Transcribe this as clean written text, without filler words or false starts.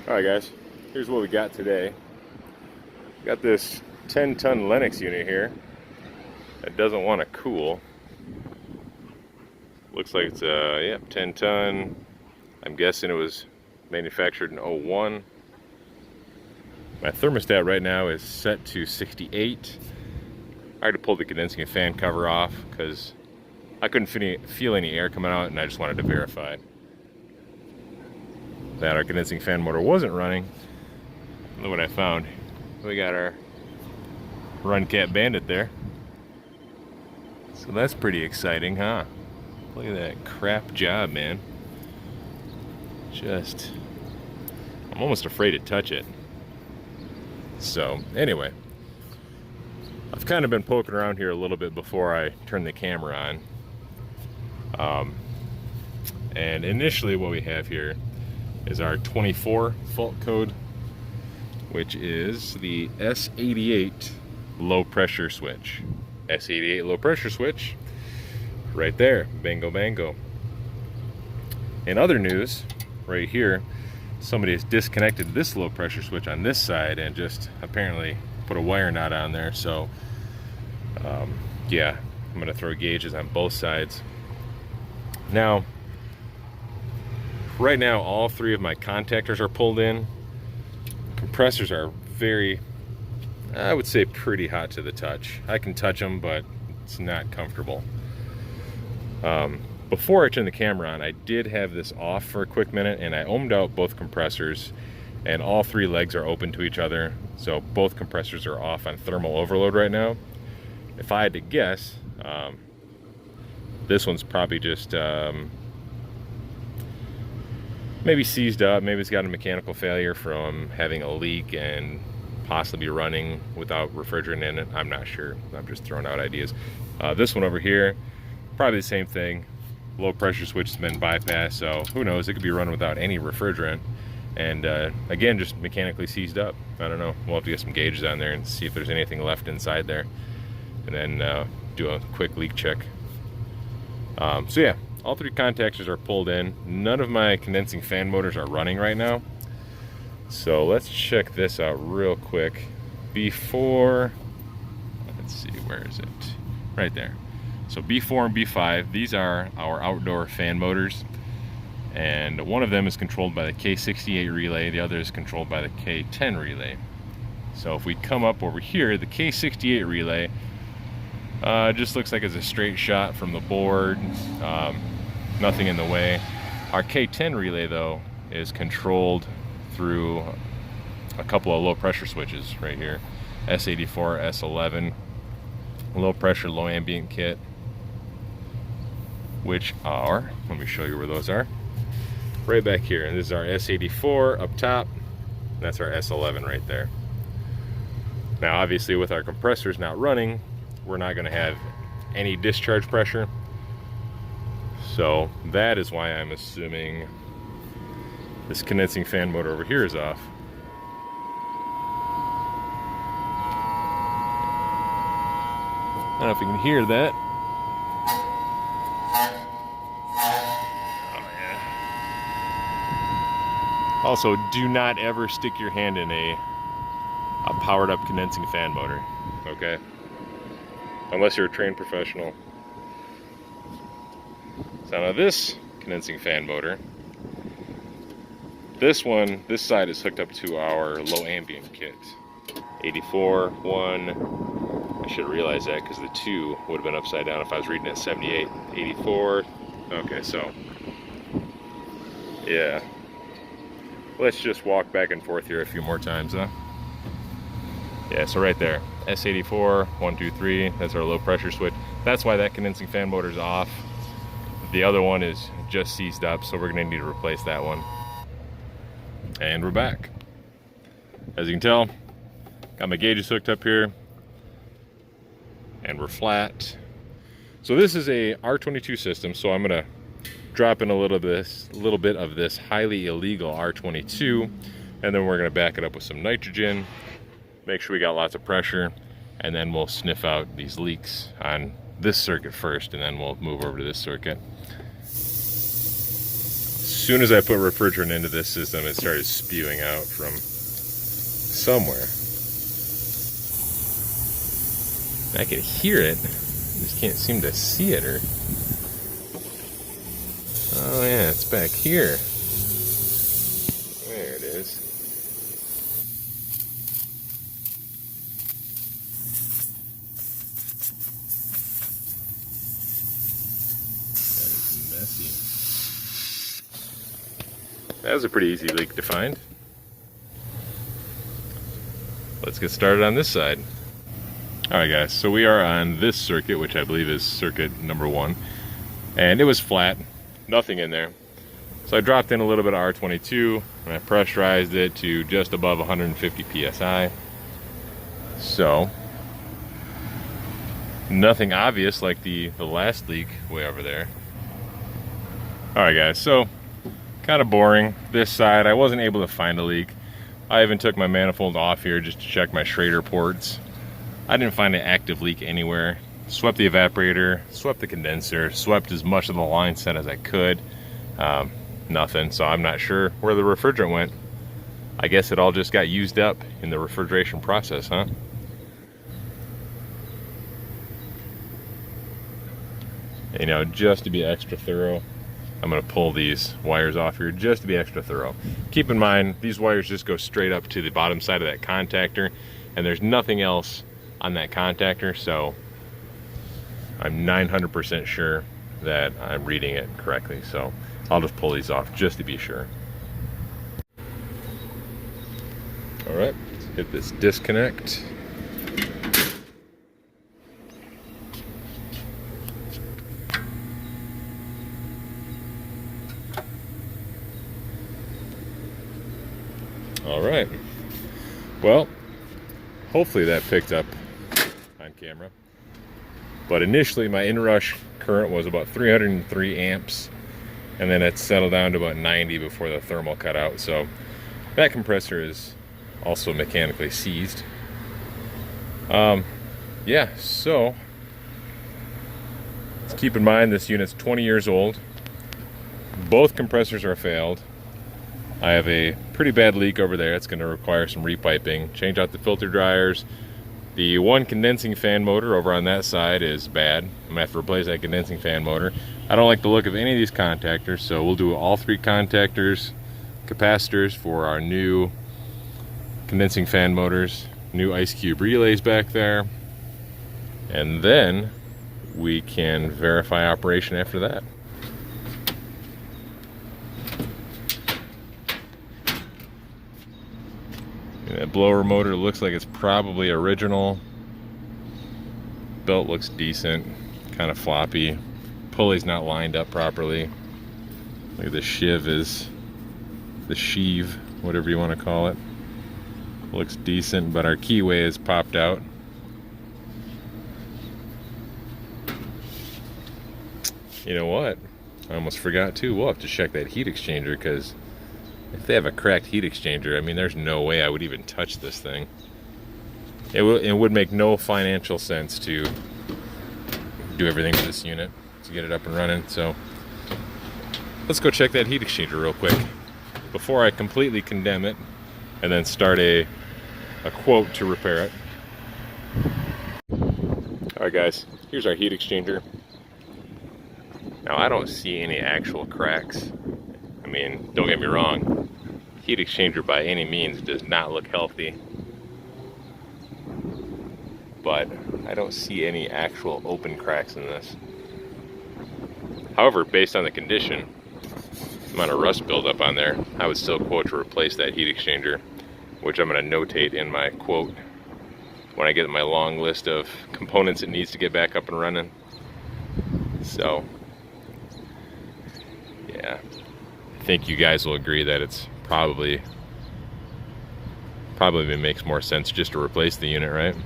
Alright guys, here's what we got today. Got this 10-ton Lennox unit here that doesn't want to cool. Looks like it's a 10-ton. I'm guessing it was manufactured in 01. My thermostat right now is set to 68. I had to pull the condensing fan cover off because I couldn't feel any air coming out, and I just wanted to verify that our condensing fan motor wasn't running. Look what I found. We got our Run Cat Bandit there. So that's pretty exciting, huh? Look at that crap job, man. I'm almost afraid to touch it. So anyway, I've kind of been poking around here a little bit before I turn the camera on. And initially what we have here is our 24 fault code, which is the S88 low pressure switch. S88 low pressure switch, right there, bango bango. In other news, right here, somebody has disconnected this low pressure switch on this side and just apparently put a wire knot on there. So yeah, I'm gonna throw gauges on both sides. Now, right now, all three of my contactors are pulled in. Compressors are very, I would say, pretty hot to the touch. I can touch them, but it's not comfortable. Before I turned the camera on, I did have this off for a quick minute, and I ohmed out both compressors, and all three legs are open to each other, so both compressors are off on thermal overload right now. If I had to guess, this one's probably just maybe seized up, maybe it's got a mechanical failure from having a leak and possibly running without refrigerant in it. I'm not sure. I'm just throwing out ideas. This one over here, probably the same thing. Low pressure switch has been bypassed, so who knows, it could be running without any refrigerant. And again, just mechanically seized up. I don't know. We'll have to get some gauges on there and see if there's anything left inside there, and then do a quick leak check. So yeah, all three contactors are pulled in. None of my condensing fan motors are running right now. So let's check this out real quick. B4, let's see, where is it? Right there. So B4 and B5, these are our outdoor fan motors. And one of them is controlled by the K68 relay, the other is controlled by the K10 relay. So if we come up over here, the K68 relay just looks like it's a straight shot from the board, nothing in the way. Our K10 relay though is controlled through a couple of low pressure switches right here. S84, S11, low pressure, low ambient kit, which are, let me show you where those are. Right back here, and this is our S84 up top, and that's our S11 right there. Now obviously with our compressors not running, we're not going to have any discharge pressure, so that is why I'm assuming this condensing fan motor over here is off. I don't know if you can hear that. Oh yeah. Also, do not ever stick your hand in a powered up condensing fan motor, okay? Unless you're a trained professional. So now this condensing fan motor, this side is hooked up to our low ambient kit. 84, 1, I should realize that because the 2 would have been upside down if I was reading at 78. 84, okay, so, yeah. Let's just walk back and forth here a few more times, huh? Yeah, so right there, S84, 1, 2, 3, that's our low pressure switch. That's why that condensing fan motor is off. The other one is just seized up, so we're gonna need to replace that one. And we're back. As you can tell, got my gauges hooked up here, and we're flat. So this is a R22 system, so I'm gonna drop in a little bit of this highly illegal R22, and then we're gonna back it up with some nitrogen, make sure we got lots of pressure, and then we'll sniff out these leaks on this circuit first, and then we'll move over to this circuit. soon as I put refrigerant into this system, it started spewing out from somewhere. I can hear it, just can't seem to see it. Or oh yeah, it's back here. There it is. That is messy. That was a pretty easy leak to find. Let's get started on this side. Alright guys, so we are on this circuit, which I believe is circuit number 1. And it was flat, nothing in there. So I dropped in a little bit of R22 and I pressurized it to just above 150 psi. So, nothing obvious like the last leak way over there. Alright guys, so kind of boring. This side, I wasn't able to find a leak. I even took my manifold off here just to check my Schrader ports. I didn't find an active leak anywhere. Swept the evaporator, swept the condenser, swept as much of the line set as I could. Nothing, so I'm not sure where the refrigerant went. I guess it all just got used up in the refrigeration process, huh? You know, just to be extra thorough, I'm gonna pull these wires off here just to be extra thorough. Keep in mind, these wires just go straight up to the bottom side of that contactor, and there's nothing else on that contactor, so I'm 900% sure that I'm reading it correctly. So I'll just pull these off just to be sure. All right, let's hit this disconnect. All right, well, hopefully that picked up on camera. But initially my inrush current was about 303 amps, and then it settled down to about 90 before the thermal cut out. So that compressor is also mechanically seized. Yeah, so let's keep in mind this unit's 20 years old. Both compressors are failed. I have a pretty bad leak over there. It's going to require some repiping. Change out the filter dryers. The one condensing fan motor over on that side is bad. I'm going to have to replace that condensing fan motor. I don't like the look of any of these contactors, so we'll do all 3 contactors, capacitors for our new condensing fan motors, new ice cube relays back there, and then we can verify operation after that. That blower motor looks like it's probably original. Belt looks decent, kind of floppy. Pulley's not lined up properly. Look at the the sheave, whatever you want to call it. Looks decent, but our keyway is popped out. You know what? I almost forgot too. We'll have to check that heat exchanger, because if they have a cracked heat exchanger, I mean, there's no way I would even touch this thing. It would make no financial sense to do everything to this unit to get it up and running. So let's go check that heat exchanger real quick before I completely condemn it and then start a quote to repair it. All right, guys, here's our heat exchanger. Now, I don't see any actual cracks. I mean, don't get me wrong, heat exchanger by any means does not look healthy, but I don't see any actual open cracks in this. However, based on the condition, the amount of rust buildup on there, I would still quote to replace that heat exchanger, which I'm going to notate in my quote when I get my long list of components it needs to get back up and running. So, yeah. I think you guys will agree that it's probably makes more sense just to replace the unit, right?